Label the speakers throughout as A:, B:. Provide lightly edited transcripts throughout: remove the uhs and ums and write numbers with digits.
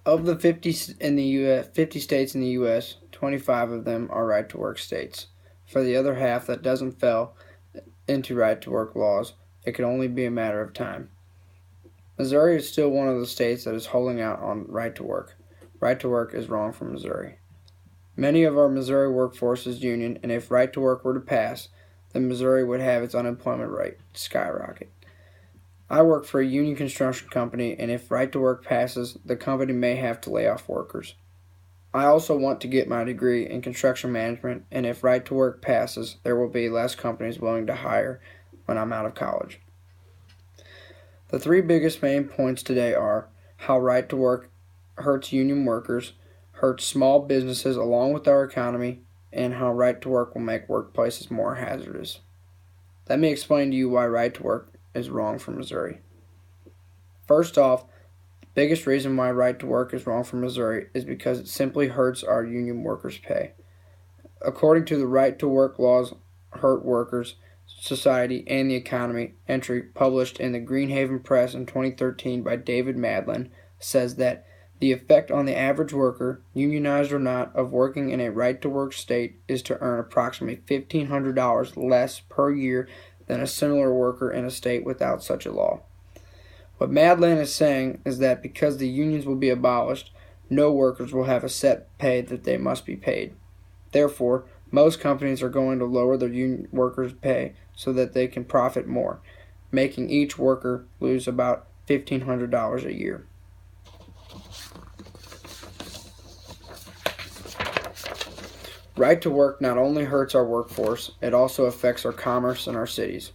A: Of the 50 states in the U.S., 25 of them are right-to-work states. For the other half that doesn't fall into right-to-work laws, it could only be a matter of time. Missouri is still one of the states that is holding out on right-to-work. Right-to-work is wrong for Missouri. Many of our Missouri workforce is union, and if right-to-work were to pass, then Missouri would have its unemployment rate skyrocket. I work for a union construction company, and if right-to-work passes, the company may have to lay off workers. I also want to get my degree in construction management, and if right-to-work passes, there will be less companies willing to hire when I'm out of college. The three biggest main points today are how right-to-work hurts union workers, hurts small businesses along with our economy, and how right-to-work will make workplaces more hazardous. Let me explain to you why right-to-work is wrong for Missouri. First off, the biggest reason why right-to-work is wrong for Missouri is because it simply hurts our union workers' pay. According to the right-to-work laws hurt workers, society, and the economy entry published in the Greenhaven Press in 2013 by David Madlin, says that the effect on the average worker, unionized or not, of working in a right-to-work state is to earn approximately $1,500 less per year than a similar worker in a state without such a law. What Madlin is saying is that because the unions will be abolished, no workers will have a set pay that they must be paid. Therefore, most companies are going to lower their union workers' pay so that they can profit more, making each worker lose about $1,500 a year. Right to work not only hurts our workforce, it also affects our commerce and our cities.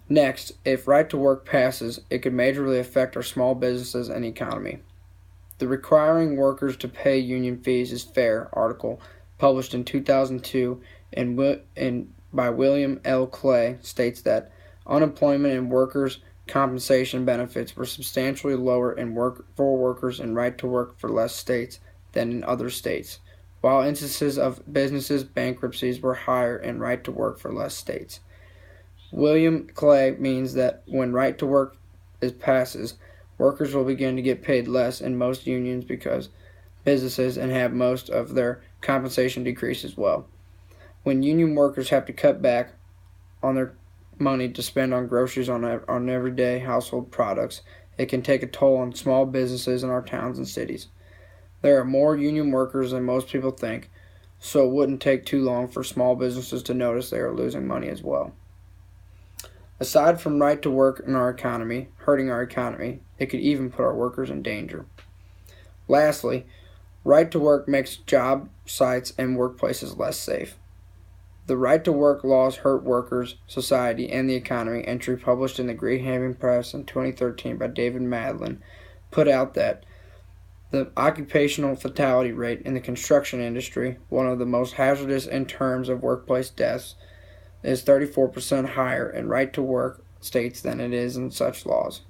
A: Next, if right to work passes, it could majorly affect our small businesses and economy. The Requiring Workers to Pay Union Fees is Fair article, published in 2002 by William L. Clay, states that unemployment and workers' compensation benefits were substantially lower for workers in right to work for less states than in other states, while instances of businesses' bankruptcies were higher in right to work for less states. William Clay means that when right to work passes, workers will begin to get paid less in most unions because businesses and have most of their compensation decrease as well. When union workers have to cut back on their money to spend on groceries on everyday household products, it can take a toll on small businesses in our towns and cities. There are more union workers than most people think, so it wouldn't take too long for small businesses to notice they are losing money as well. Aside from right to work in our economy, hurting our economy, it could even put our workers in danger. Lastly, right to work makes job sites and workplaces less safe. The right to work laws hurt workers, society, and the economy entry published in the Greenhaven Press in 2013 by David Madlin put out that the occupational fatality rate in the construction industry, one of the most hazardous in terms of workplace deaths, is 34% higher in right-to-work states than it is in such laws.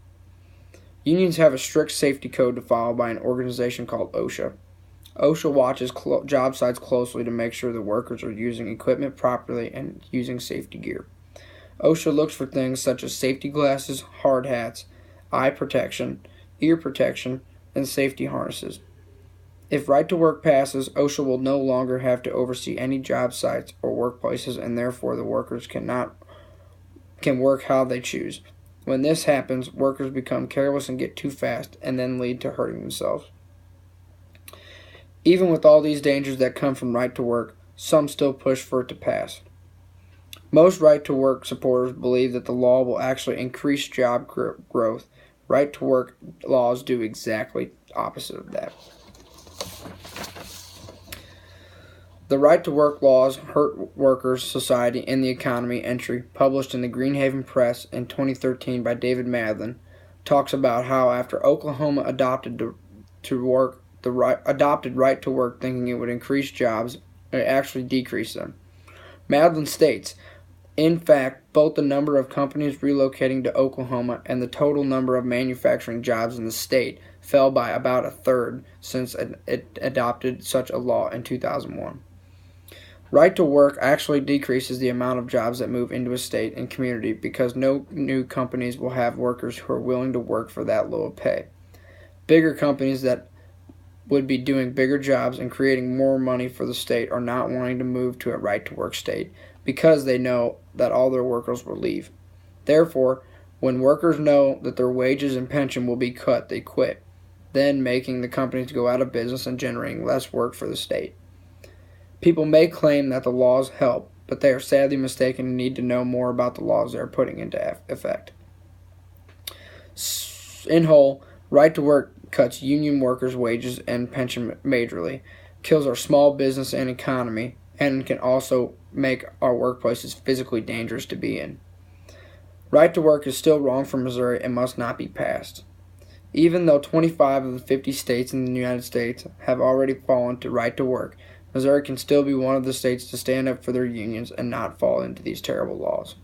A: Unions have a strict safety code to follow by an organization called OSHA. OSHA watches job sites closely to make sure the workers are using equipment properly and using safety gear. OSHA looks for things such as safety glasses, hard hats, eye protection, ear protection, and safety harnesses. If right to work passes, OSHA will no longer have to oversee any job sites or workplaces, and therefore the workers can work how they choose. When this happens, workers become careless and get too fast and then lead to hurting themselves. Even with all these dangers that come from right to work, some still push for it to pass. Most right to work supporters believe that the law will actually increase job growth. Right to work laws do exactly opposite of that. The right to work laws hurt workers, society, and the economy entry, published in the Greenhaven Press in 2013 by David Madlin, talks about how after Oklahoma adopted right to work thinking it would increase jobs, it actually decreased them. Madlin states, in fact, both the number of companies relocating to Oklahoma and the total number of manufacturing jobs in the state fell by about a third since it adopted such a law in 2001. Right to work actually decreases the amount of jobs that move into a state and community because no new companies will have workers who are willing to work for that low of pay. Bigger companies that would be doing bigger jobs and creating more money for the state are not wanting to move to a right-to-work state because they know that all their workers will leave. Therefore, when workers know that their wages and pension will be cut, they quit, then making the companies go out of business and generating less work for the state. People may claim that the laws help, but they are sadly mistaken and need to know more about the laws they are putting into effect. In whole, right to work cuts union workers' wages and pension majorly, kills our small business and economy, and can also make our workplaces physically dangerous to be in. Right to work is still wrong for Missouri and must not be passed. Even though 25 of the 50 states in the United States have already fallen to right to work, Missouri can still be one of the states to stand up for their unions and not fall into these terrible laws.